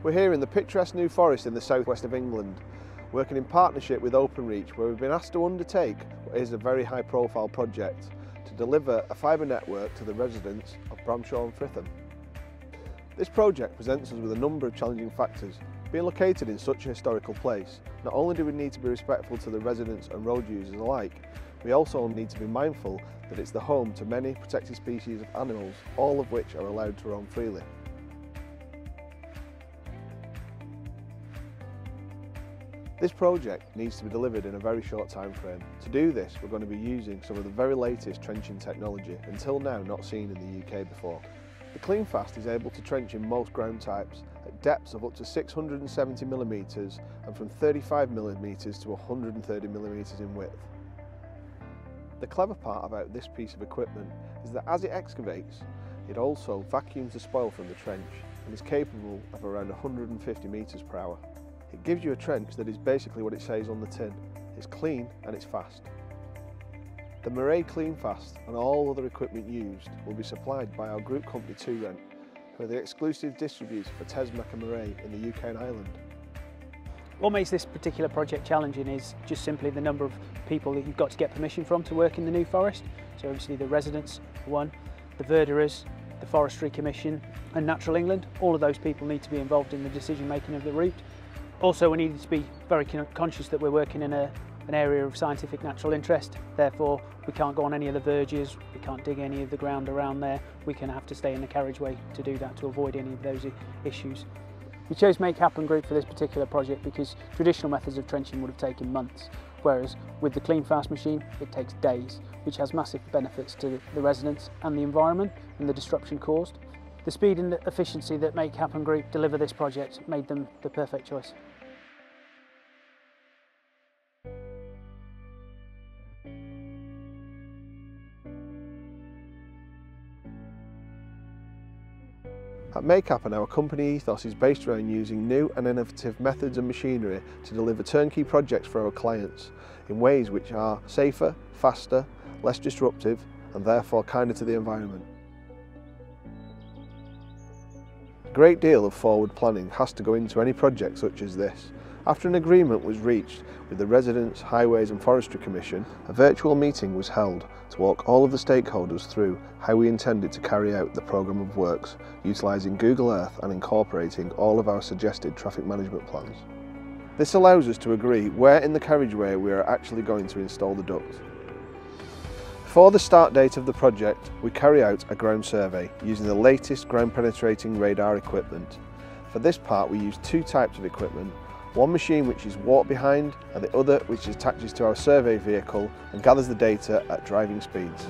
We're here in the picturesque New Forest in the southwest of England, working in partnership with Openreach, where we've been asked to undertake what is a very high profile project to deliver a fibre network to the residents of Bramshaw and Fritham. This project presents us with a number of challenging factors. Being located in such a historical place, not only do we need to be respectful to the residents and road users alike, we also need to be mindful that it's the home to many protected species of animals, all of which are allowed to roam freely. This project needs to be delivered in a very short time frame. To do this, we're going to be using some of the very latest trenching technology, until now not seen in the UK before. The CleanFast is able to trench in most ground types at depths of up to 670mm and from 35mm to 130mm in width. The clever part about this piece of equipment is that as it excavates, it also vacuums the spoil from the trench and is capable of around 150 metres per hour. It gives you a trench that is basically what it says on the tin. It's clean and it's fast. The Moray CleanFast and all other equipment used will be supplied by our group company 2Rent, who are the exclusive distributor for Tesmac and Moray in the UK and Ireland. What makes this particular project challenging is just simply the number of people that you've got to get permission from to work in the New Forest. So obviously the residents, one, the verderers, the Forestry Commission and Natural England, all of those people need to be involved in the decision making of the route. Also, we need to be very conscious that we're working in an area of scientific natural interest, therefore we can't go on any of the verges, we can't dig any of the ground around there, we can have to stay in the carriageway to do that, to avoid any of those issues. We chose Make Happen Group for this particular project because traditional methods of trenching would have taken months, whereas with the CleanFast machine it takes days, which has massive benefits to the residents and the environment and the disruption caused. The speed and efficiency that Make Happen Group deliver this project made them the perfect choice. At Make Happen, our company ethos is based around using new and innovative methods and machinery to deliver turnkey projects for our clients in ways which are safer, faster, less disruptive and therefore kinder to the environment. A great deal of forward planning has to go into any project such as this. After an agreement was reached with the Residents, Highways and Forestry Commission, a virtual meeting was held to walk all of the stakeholders through how we intended to carry out the programme of works, utilising Google Earth and incorporating all of our suggested traffic management plans. This allows us to agree where in the carriageway we are actually going to install the duct. Before the start date of the project, we carry out a ground survey using the latest ground penetrating radar equipment. For this part we use two types of equipment, one machine which is walk behind and the other which attaches to our survey vehicle and gathers the data at driving speeds.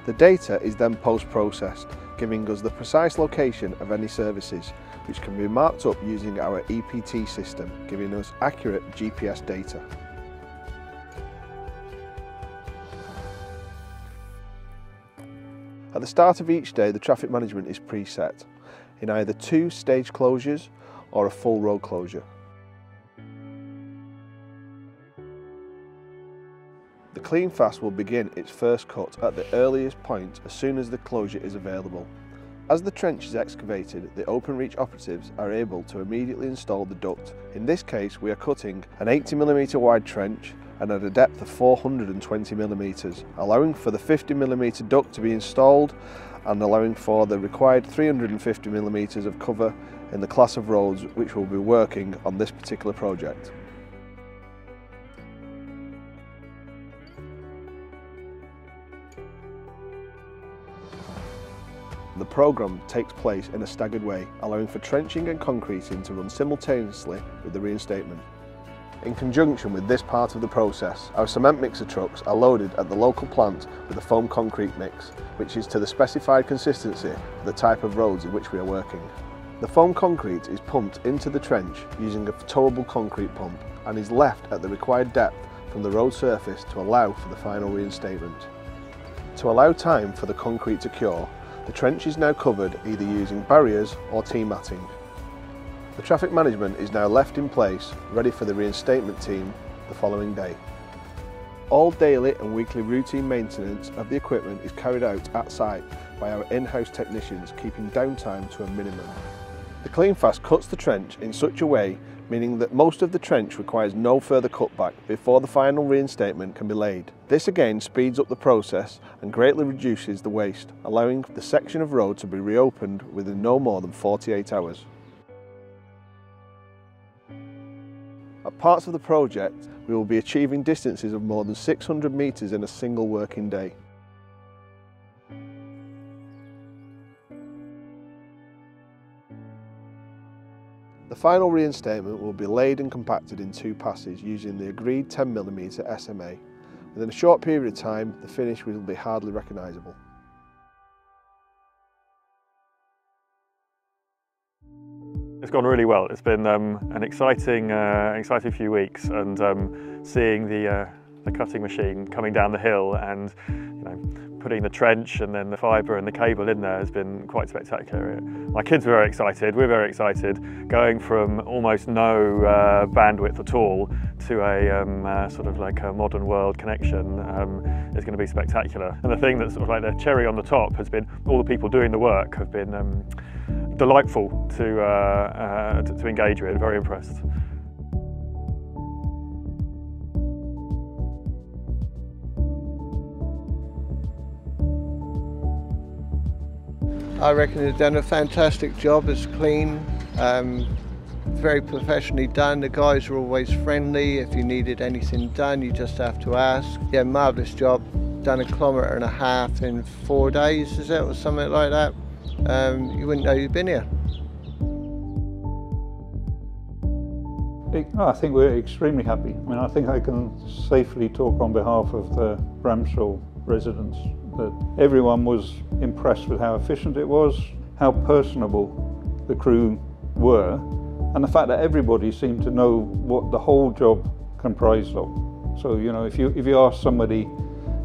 The data is then post-processed, giving us the precise location of any services, which can be marked up using our EPT system, giving us accurate GPS data. At the start of each day, the traffic management is preset in either 2 stage closures or a full road closure. The CleanFast will begin its first cut at the earliest point as soon as the closure is available. As the trench is excavated, the Openreach operatives are able to immediately install the duct. In this case, we are cutting an 80mm wide trench and at a depth of 420mm, allowing for the 50mm duct to be installed and allowing for the required 350mm of cover in the class of roads which will be working on this particular project. The programme takes place in a staggered way, allowing for trenching and concreting to run simultaneously with the reinstatement. In conjunction with this part of the process, our cement mixer trucks are loaded at the local plant with a foam concrete mix, which is to the specified consistency for the type of roads in which we are working. The foam concrete is pumped into the trench using a towable concrete pump and is left at the required depth from the road surface to allow for the final reinstatement. To allow time for the concrete to cure, the trench is now covered either using barriers or T-matting. The traffic management is now left in place, ready for the reinstatement team the following day. All daily and weekly routine maintenance of the equipment is carried out at site by our in-house technicians, keeping downtime to a minimum. The CleanFast cuts the trench in such a way, meaning that most of the trench requires no further cutback before the final reinstatement can be laid. This again speeds up the process and greatly reduces the waste, allowing the section of road to be reopened within no more than 48 hours. At parts of the project, we will be achieving distances of more than 600 metres in a single working day. The final reinstatement will be laid and compacted in 2 passes using the agreed 10mm SMA. Within a short period of time, the finish will be hardly recognisable. It's gone really well. It's been an exciting few weeks, and seeing the cutting machine coming down the hill and putting the trench and then the fibre and the cable in there has been quite spectacular. My kids were very excited, we're very excited. Going from almost no bandwidth at all to a sort of like a modern world connection is going to be spectacular. And the thing that's sort of like the cherry on the top has been all the people doing the work have been delightful to engage with, very impressed. I reckon they've done a fantastic job. It's clean, very professionally done. The guys are always friendly. If you needed anything done, you just have to ask. Yeah, marvellous job. Done 1.5 kilometres in 4 days, is it, or something like that? You wouldn't know you'd been here. I think we're extremely happy. I mean, I think I can safely talk on behalf of the Bramshall residents that everyone was impressed with how efficient it was, how personable the crew were, and the fact that everybody seemed to know what the whole job comprised of. So, if you asked somebody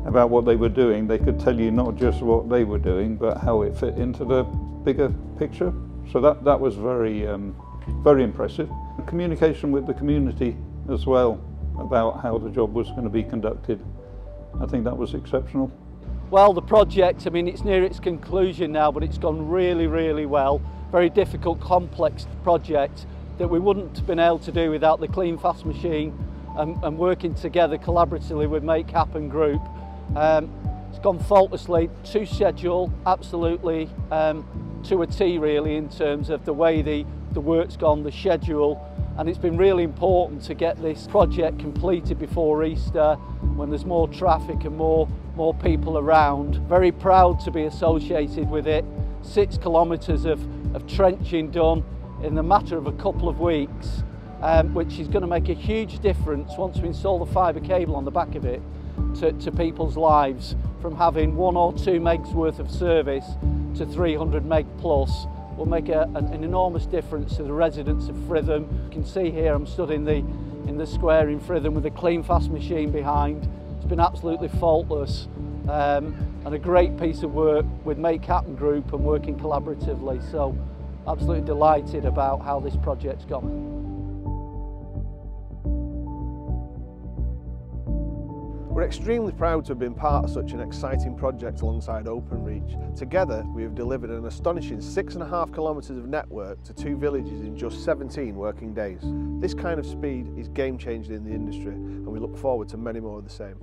about what they were doing, they could tell you not just what they were doing, but how it fit into the bigger picture. So that was very impressive. Communication with the community as well about how the job was going to be conducted. I think that was exceptional. Well, the project, I mean, it's near its conclusion now, but it's gone really, really well. Very difficult, complex project that we wouldn't have been able to do without the CleanFast machine and working together collaboratively with Make Happen Group. It's gone faultlessly to schedule, absolutely to a T really, in terms of the way the work's gone, the schedule, and it's been really important to get this project completed before Easter when there's more traffic and more people around. Very proud to be associated with it. 6 kilometres of trenching done in the matter of a couple of weeks, which is going to make a huge difference once we install the fibre cable on the back of it to people's lives, from having 1 or 2 megs worth of service to 300 meg plus. Will make an enormous difference to the residents of Fritham. You can see here I'm stood in the square in Fritham with a CleanFast machine behind. It's been absolutely faultless and a great piece of work with Make Happen Group and working collaboratively. So absolutely delighted about how this project's gone. We're extremely proud to have been part of such an exciting project alongside Openreach. Together, we have delivered an astonishing 6.5 kilometres of network to 2 villages in just 17 working days. This kind of speed is game-changing in the industry, and we look forward to many more of the same.